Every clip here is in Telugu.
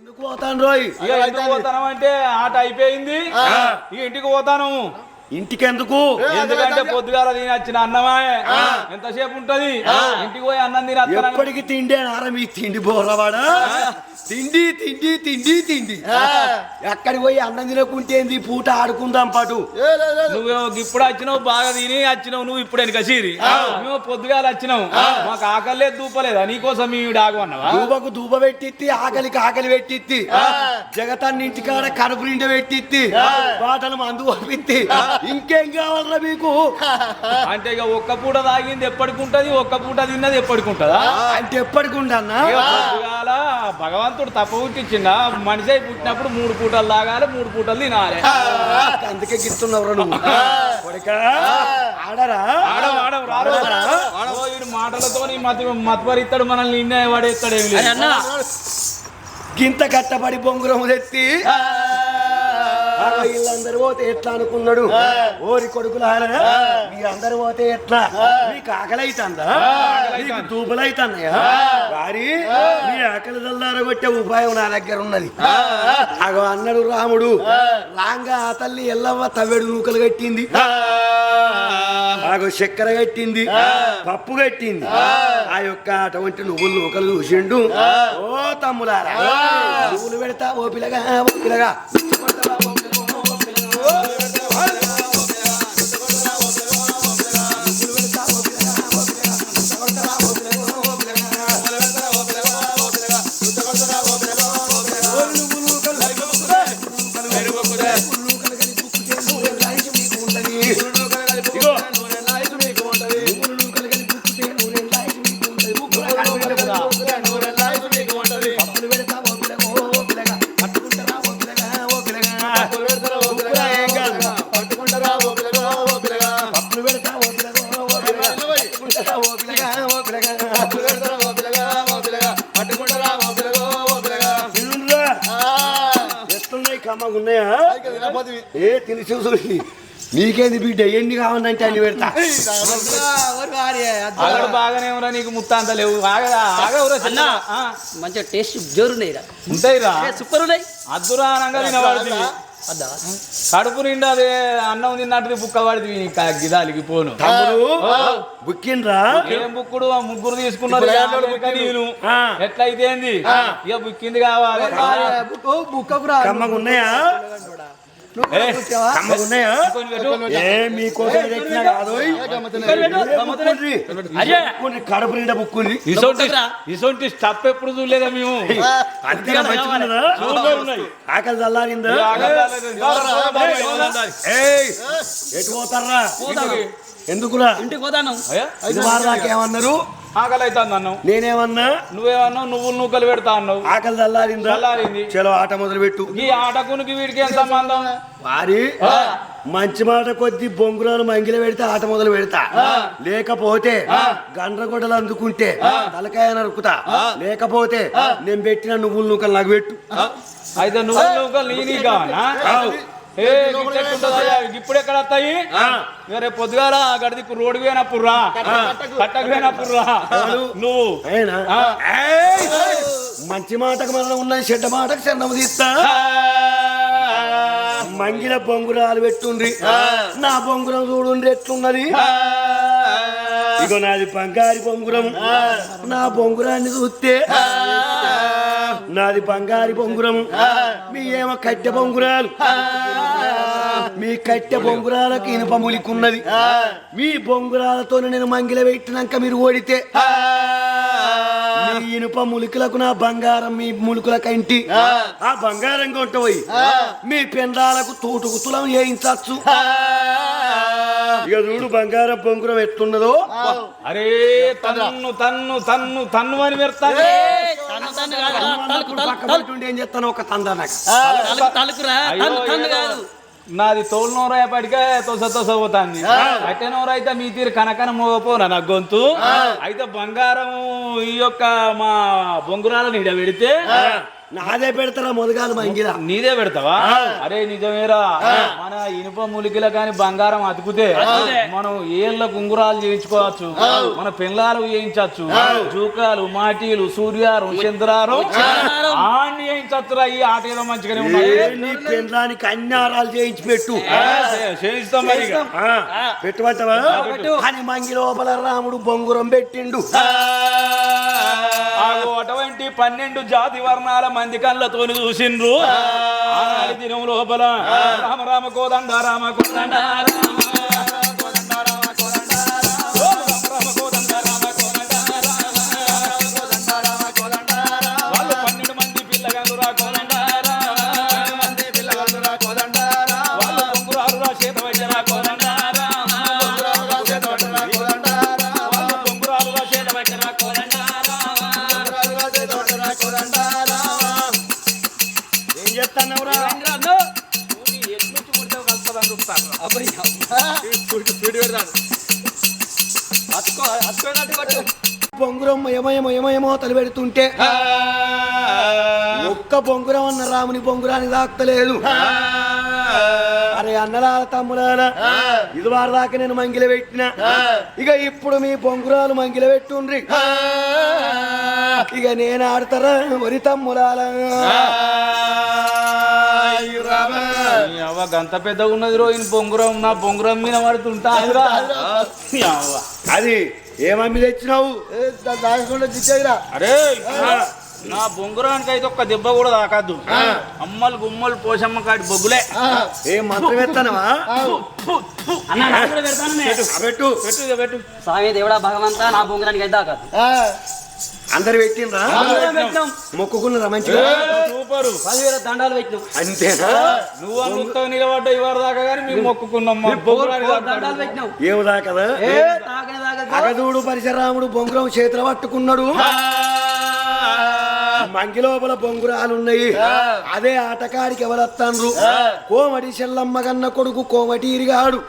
ఎందుకు పోతాను రోయ్? ఎందుకు పోతాను అంటే ఆట అయిపోయింది, ఇంటికి పోతాను. ఇంటికి ఎందుకు? ఎందుకంటే పొద్దుగాల తిని వచ్చిన అన్నమే ఎంతసేపు ఉంటది, ఇంటికి పోయి అన్నం తిని ఎప్పటికి తిండి అనారా మీ తిండి బోర్రవాడా? తిండి తిండి తిండి తిండి ఎక్కడికి పోయి అన్నం తినకుంటే పూట ఆడుకుందాం పాటు. నువ్వు ఇప్పుడు వచ్చినావు, బాగా తిని వచ్చినావు, నువ్వు ఇప్పుడు వెనక సీరి మేము పొద్దుగాల వచ్చినావు, మాకు ఆకలే దూపలేదా నీకోసం మీ డాగు అన్నవా? దూబకు దూబ పెట్టిత్తి, ఆకలికి ఆకలి పెట్టిత్తి, జగతాన్నింటికాడ కడుపు నిండా పెట్టిత్తి, బాటలు మందు పంపిత్తి, ఇంకేం కావాలరా మీకు? అంటే ఇక ఒక్క పూట తాగింది ఎప్పటికుంటది, ఒక్క పూట తిన్నది ఎప్పటికుంటదా? అంటే ఎప్పటికుంటన్నా పొద్దుగాల భగవంతుడు తప్ప పుట్టించిందా, మనిషి అయి పుట్టినప్పుడు 3 పూటలు తాగాలి, 3 పూటలు తినాలి. అందుకే గిస్తున్నవరా నువ్వు? ఆడరా వీడు మాటలతో మత్పరిస్తాడు, మనల్ని నిన్న పడేస్తాడు. ఏమి లేదు గింత కట్టబడి బొంగురం తెత్తి వీళ్ళందరూ పోతే ఎట్లా అనుకున్నాడు? ఓరి కొడుకులారా మీరందరూ పోతే ఎట్లా? మీకు ఆకలి అవుతుందా? మీకు దూపలు అవుతున్నాయా? వారి మీ ఆకలి దల్లారగొట్టే ఉపాయం నా దగ్గర ఉన్నది. అగో అన్నాడు రాముడు, రాంగా ఆ తల్లి ఎల్లవ్వ తవ్వెడు నూకలు కట్టింది, ఆగో చక్కెర కట్టింది, పప్పు కట్టింది. ఆ యొక్క అటువంటి నువ్వులు నూకలు చూసిండు. ఓ తమ్ములారా, నువ్వులు పెడతా ఓ పిల్లగా, ఓ పిల్లగా ఉన్నాయా? ఏ తిని చూసు నీకేంది బిడ్డ, ఎన్ని కావాలంటే అన్ని పెడతా. బాగానే ఉన్నా, నీకు ముత్త అంత లేవు. మంచిగా టేస్ట్ జోరున్నాయి ఉంటాయిరా, సూపర్ ఉన్నాయి. అద్దురానంగా తినబడుతుంది, కడుపు నిండా అదే అన్నం తిన్నట్టు బుక్క పడుతుంది. గిదాలికి పోను బుక్కిండ్రా? ఏం బుక్కుడు? 3 తీసుకున్నారు నేను. ఎట్లయితే ఇక బుక్కింది కావాలి. ఉన్నాయా? మీకోసం కడుపు నిండా బుక్కుంది. ఇసొంటి స్టప్ ఎప్పుడు చూడలేదా మేము? అంతేగా మంచిగా ఆకలి చల్లారిందా? ఎటు పోతారా? ఎందుకురా? ఇంటికి పోతాను. నాకేమన్నారు? ఆకలి అవుతుంది అన్నావు, నేనేమన్నా? నువ్వేమన్నావు? నువ్వులు నూకలు పెడతా అన్నావు. ఆకలి చల్లారింది. చలో ఆట మొదలు పెట్టు. ఈ ఆటకునికి వీడికి ఎంత సంబంధం? వారి మంచి మాట కొద్ది బొంగురాలు మంగిల పెడితే ఆట మొదలు పెడతా, లేకపోతే గండ్రగొడ్డలు అందుకుంటే తలకాయ నరుకుతా, లేకపోతే నేను పెట్టిన నువ్వులు నూకలు నాకు పెట్టు. అయితే నువ్వులు నూకలు నీ కావాలా? ఇప్పుడు ఎక్కడ వస్తాయి? రేపు పొద్దుగాల గడికి రోడ్డు పోయినప్పుడు రా, కట్టకు పోయినప్పుడు రా. నువ్వు మంచి మాటకు మనం ఉన్నది, చెడ్డ మాటకు చిన్నము తీస్తా. మంగిల బొంగురాలు పెట్టుండ్రి, నా బొంగురం చూడుండ్రి ఎట్లున్నది. ఇగో నాది బంగారి బొంగురం, నా బొంగురాన్ని చూస్తే నాది బంగారి బొంగురం, మీ ఏమో కట్టె బొంగురాలు. మీ కట్టె బొంగురాలకు ఇనుప ములికున్నది. మీ బొంగురాలతో నేను మంగిల పెట్టినాక మీరు ఓడితే మీ ఇనుప ములికలకు నా బంగారం, మీ ములుకుల కంటి ఆ బంగారం కొంటపోయి మీ పెండాలకు తోటుకు తులం వేయించచ్చు. ఇక చూడు బంగారం బొంగురం ఎట్లున్నదో. అరే తన్ను తన్ను తన్ను తన్ను అని పెడతాను. ఏం చేస్తాను ఒక తందా నాకు. నాది తోలు నోరు అయ్యేపటికే తోస పోతుంది. అట్టే నోరు అయితే మీ తీరు కనకన మోగపోనా నా గొంతు. అయితే బంగారం ఈ యొక్క మా బొంగురాలను ఇడ పెడితే నాదే పెడతారా మొదగాలు మంగిల నీదే పెడతావా అరే నిజమేరా మన ఇనుప ములికిల కాని బంగారం అతుకుతే మనం ఏళ్ళ గుంగురాలు చేయించుకోవచ్చు మన పిల్లలు చేయించవచ్చు జూకాలు మాటీలు సూర్యారు చంద్రారు అన్ని చేయించచ్చురా ఈ ఆట ఏదో మంచిగానే ఉన్నాయి పెళ్ళానికి అన్ని ఆరాలు చేయించి పెట్టు చేయిస్తాం మరి పెట్టుబట్టవా అని మంగి లోపల రాముడు బొంగురం పెట్టిండు అటువంటి 12 జాతి వర్ణాల మంది కళ్ళతోని చూసిండ్రు ఆనాటి దినం లోపల రామ రామ కోదండ రామ కోదండ వాళ్ళు 12 మంది పిల్లగాళ్ళు రా కోదండ వాళ్ళు బొంగురాలు రా చేత వచ్చరా కోదండ వాళ్ళు బొంగురాలు రా చేత వచ్చరా కోదండ ఏం చేస్తానవరా బొంగురం యమయమో తలబెడుతుంటే ఒక్క బొంగురం అన్న రాముని బొంగురానికి దాక్తలేదు అరే అన్నలాల తమ్ములాల ఇది వారి దాకా నేను మంగిల పెట్టిన ఇక ఇప్పుడు మీ బొంగురాలు మంగిల పెట్టుండ్రి ఇక నేను ఆడతారా వరి తమ్ములాల గంత పెద్దగా ఉన్నది రోజు బొంగురం నా బొంగురం మీద పడుతుంటా అది ఏమమ్మి తెచ్చినావు అరే నా బొంగురానికి అయితే ఒక్క దెబ్బ కూడా తాకద్దు అమ్మలు గుమ్మలు పోషమ్మ కాటి బొగ్గులే ఏం మంత్రం ఎత్తానవా పెట్టు పెట్టు స్వామి దేవుడా భగవంతా నా బొంగురానికి అయితే దాకా అందరు పెట్టిండ్రా మొక్కుకున్నారా మంచిగా సూపరు 10,000 దండాలు పెట్టినాం అంతేనా నువ్వు అనుకుంటా నిలబడ్డ ఇవారు దాకా కానీ మేము మొక్కుకున్నాం దండాలు పెట్టినాం ఏముదా కదా అగదూడు పరిశరాముడు బొంగురం చేతులు పట్టుకున్నాడు మంగి లోపల బొంగురాలున్నాయి అదే ఆటకాడికి ఎవరత్తాండ్రు కోమటి చెల్లమ్మ కన్న కొడుకు కోమటి ఇరిగాడు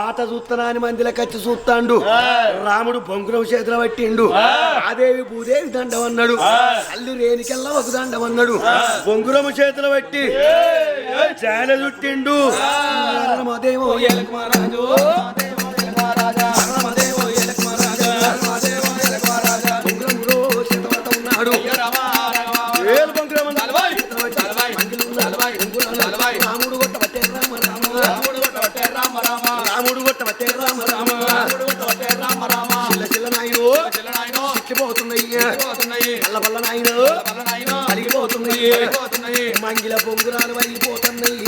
ఆట చూస్తానా అని మందిలో కచ్చి చూస్తాండు రాముడు బొంగురం చేతులు పట్టిండు అదేవి భూదేవి దండమన్నాడు అల్లి రేణికెల్లా ఒక దండమన్నాడు బొంగురము చేతులు పట్టి చాల చుట్టిండు రామదేవో ఎలకమరాజు రాముడు కొట్టబట్టే రామ రామ చిల్ల నాయను చిట్లిపోతున్నాయి పల్ల నాయను కలిగిపోతున్నాయి మంగిల బొంగురాలు అయిపోతున్నాయి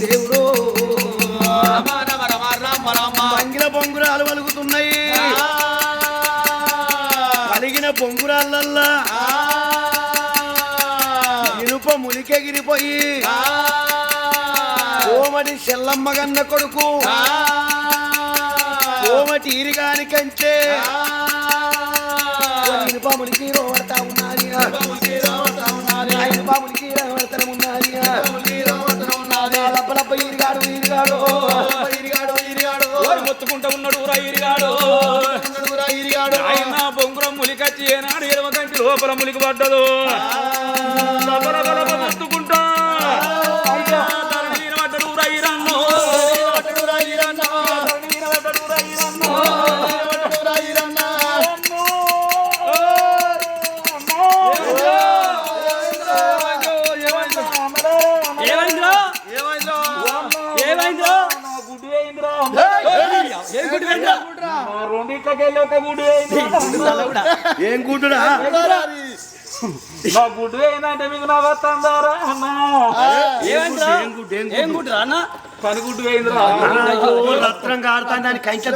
దేవుడు మంగిల బొంగురాలు వలుగుతున్నాయి కలిగిన బొంగురాలల్లా ఇనుప ములికెగిరిపోయి కోమటి చెల్లమ్మ గన్న కొడుకు కోమటి ఈరిగాని కంటే ఇనుపాములికి రోవడతా ఉన్నది ఇనుపాములికి రోవడతనం ఉన్నది లబ్బలబ్బ ఈరిగాడు మొత్తుకుంటా ఉన్నాడు ఊరా ఈరిగాడు ఆయన బొంగురం ములికచ్చి ఏనాడు 20 గంటల లోపల ములికి పడ్డదు మొత్తుకుంటా ఏం గుడ్డురా నా గుడ్డు ఏంటంటే మీకు నా వస్తుందారా ఏం గుడ్డు అన్న పనిగుడ్డు వేయిందిరా రత్నం కాడుతాను దాని కంచె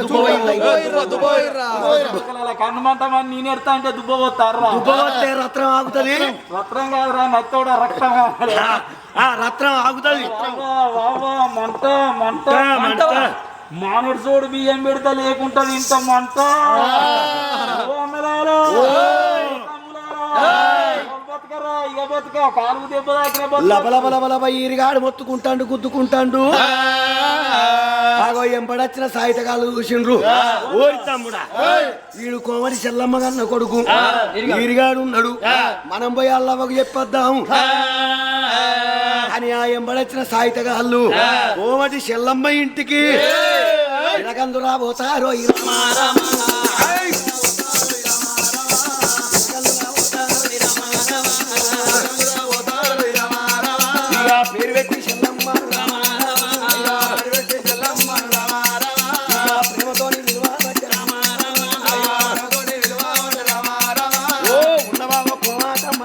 కన్నుమంతమని నేను ఎడతా అంటే దుబ్బపోతారా దుబ్బపోతే రత్నం ఆగుతుంది రత్నం కాదురా నత్తోడ రక్తం రత్నం ఆగుతుంది మంట మామిడి చోడు బియ్యం పెడితే లేకుంటది ఇంత మంట లబలబలబలబ ఈరిగాడు మొత్తుకుంటాండు గుద్దుకుంటాండు ఆగో ఎంబడొచ్చిన సాయితగాళ్ళు చూసిండ్రు ఓరి తమ్ముడా వీడు కోమటి చెల్లమ్మ కన్న కొడుకు వీరిగాడు ఉన్నాడు మనం పోయి అల్లవ్వకు చెప్పొద్దాము అని ఆ ఎంబడొచ్చిన సాయితగాళ్ళు కోమటి చెల్లమ్మ ఇంటికి ఎనకందురా పోతారో పేరు పెట్టి చెల్లమ్మ ప్రేమతో ఓ ఉన్నవా కోమాటమ్మ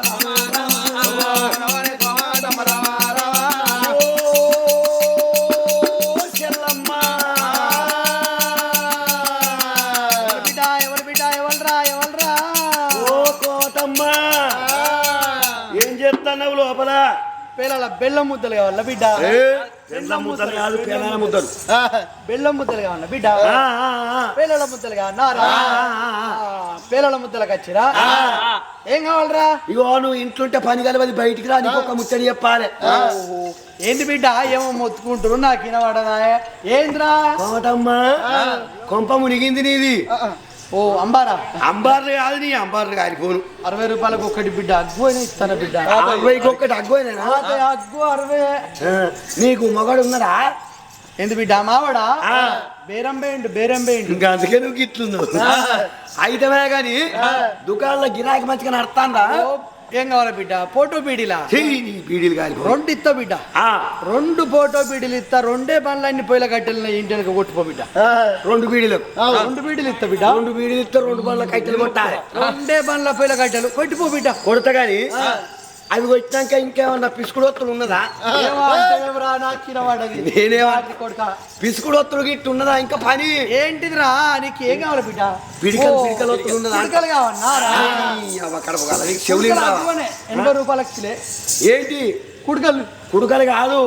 చెల్లమ్మ ఓ కోటమ్మ ఏం చేస్తున్నావు లోపల పేలాల బెల్లం ముద్దలు కావాల బిడ్డ బెల్లం ముద్దలు కాదు పేలాల ముద్దలు బెల్లం ముద్దలు కావాల బిడ్డ పేలాల ముద్దలు కావాలా పేలాల ముద్దలకు వచ్చిరా ఏం కావాలరా ఇగో నువ్వు ఇంట్లోంటే పని కలవది బయటికి రా నీకు ఒక ముచ్చడి చెప్పాలి ఏంటి బిడ్డ ఏమో మొత్తుకుంటారు నాకు వినవాడనా ఏంద్రా కోటమ్మ కొంప మునిగింది నీది ఓ అంబారా అంబార్లు కాదు నీ అంబార్లు కాలిపోను 60 రూపాయలకు ఒకటి బిడ్డ అగ్గువైనా ఇస్తాను బిడ్డ 60కి ఒక్కటి అగ్గోనేనా అగ్గు 60 నీకు మగడు ఉన్నాడా ఏంది బిడ్డ మావాడా బేరం వేయండి ఇంకా అందుకే నువ్వు గిట్లున్నావు అయితమే గాని దుకాణంలో గిరాకీ మంచిగా నడుస్తాందా ఏం కావాలి బిడ్డ ఫోటో బీడీలా నీ బీడీలు కాలిపో 2 ఇస్తా బిడ్డ 2 ఫోటో బీడీలు ఇస్తా 2 బండ్లన్నీ పొయ్యిల కట్టెలు ఇంటికి కొట్టుకో బిడ్డ 2 బీడీలకు 2 బీడీలు ఇస్తా బిడ్డ 2 బీడీలు ఇస్తే 2 బండ్ల కట్టెలు కొట్టాలి 2 బండ్ల పొయ్యిల కట్టెలు కొట్టిపో బిడ్డ కొడతా గాని అవి వచ్చినాక ఇంకేమన్నా పిసుకుడొత్తులు ఉన్నదా నేనేమా పిసుకుడొత్తులు గిట్టు ఉన్నదా ఇంకా పని ఏంటిదిరా నీకు ఏం కావాలి బిడ్డ పిడికలు ఒత్తులు ఉన్నదా కడప కాదు చెవులు 80 రూపాయలకు కిలే ఏంటి కుడుకలు కొడుకలు కాదు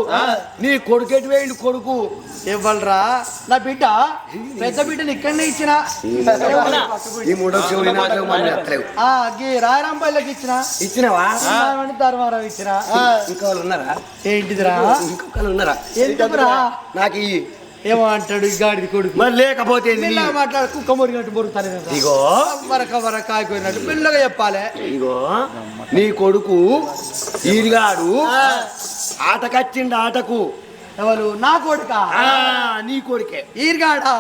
నీ కొడుకెటు వేయండి కొడుకు ఇవ్వాలరా నా బిడ్డ పెద్ద బిడ్డని ఇక్కడనే ఇచ్చిన ఈ 3 చెవులు నాకు మళ్ళీ ఎత్తలేవు రాయరాంపల్లికి ఇచ్చినవా ధర్మారావు ఇచ్చిన ఇంకా వాళ్ళు ఉన్నారా ఏంటిదిరా ఇంకొకరు ఉన్నారా ఎందుకురా నాకు ఏమో అంటాడు గాడిది కొడుకు మరి లేకపోతే మాట్లాడు కుక్క మురిగినట్టు మొరుగుతాను ఇగో వరక కాయపోయినట్టు పిల్లగా చెప్పాలి ఇగో నీ కొడుకు ఈరిగాడు ఆటకచ్చిండు ఆటకు ఎవరు నా కొడుక నీ కొడుకే ఈరిగాడా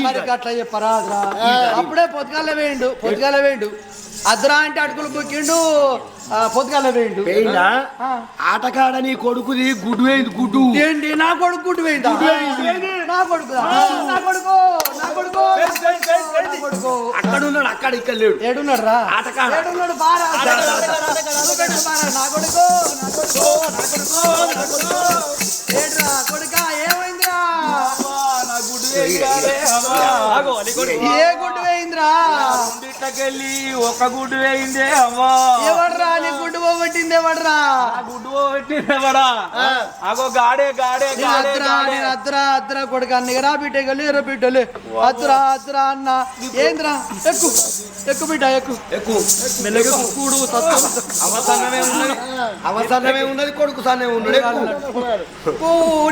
మరి అట్లా చెప్పరాదురా అప్పుడే పొద్దుగాల వేయండు అద్రా అంటే అటుకులు బుక్కిండు పొద్దుగాల వేయండు ఆటకాడ నీ కొడుకుది గుడ్డు వేయింది గుడ్డు ఏంటి నా కొడుకు గుడ్డు వేయిందా నా కొడుకు అక్కడ ఉన్నాడు అక్కడ ఇక్కడ లేడు ఏడున్నాడు రా ఆటకాడ ఏడున్నాడు బారా నా కొడుకు ఏడ్రా కొడుక ఏమైందిరా ఏ గుడ్డు వేయిందిరా ఒక గుడ్డు వేయిందే అమ్మా ఎవడ్రా నీ గుడ్డు పోగొట్టింది ఎవడ్రా గుడ్డు పెట్టిందేవడా అగో గాడే అద్రా కొడుక అన్నగరా బిడ్డగలు ఎర్ర బిడ్డలు అద్రా అన్న ఏంద్రా ఎక్కు బిడ్డ ఎక్కు కూడు అవసరమే ఉన్నది కొడుకు సన్నమే ఉన్నాడు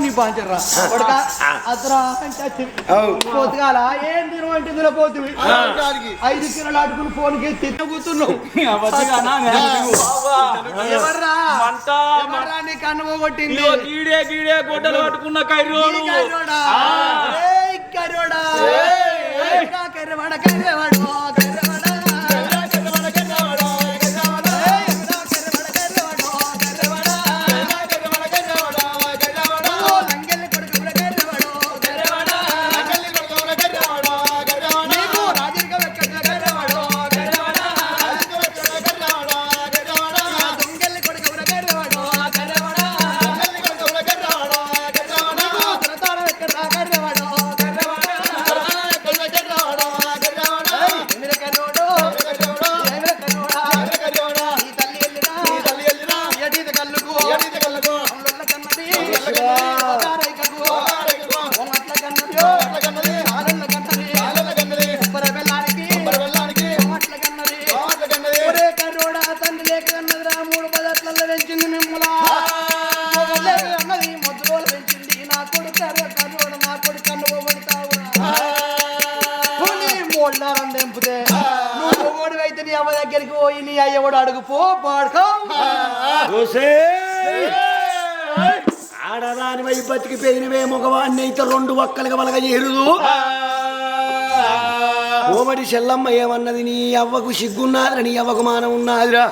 నీ పాంచర్రా కొడుక అద్రా అంటే పోతుగాల ఏం తినవంటే ఇందులో పోతుంది 5 కిలోల అటుకులు ఫోన్కి తిన్న కూర్చున్నావు ఎవర్రా నీ కన్ను పోగొట్టింది గీడే గొడ్డలు పట్టుకున్న కర్రోడా బండి ఎంపితే నువ్వు మొగోడు అయితే నీ అమ్మ దగ్గరికి పోయి నీ అయ్యవాడు అడుగు పో పాడుకో ఆడదాని వై బతికిపోయినవే మగవాడిని అయితే 2 ఒక్కలుగా వలగ చేరుదు ఓమడి చెల్లమ్మ ఏమన్నది నీ అవ్వకు సిగ్గున్నాదిరా నీ అవ్వకు మానం ఉన్నాదిరా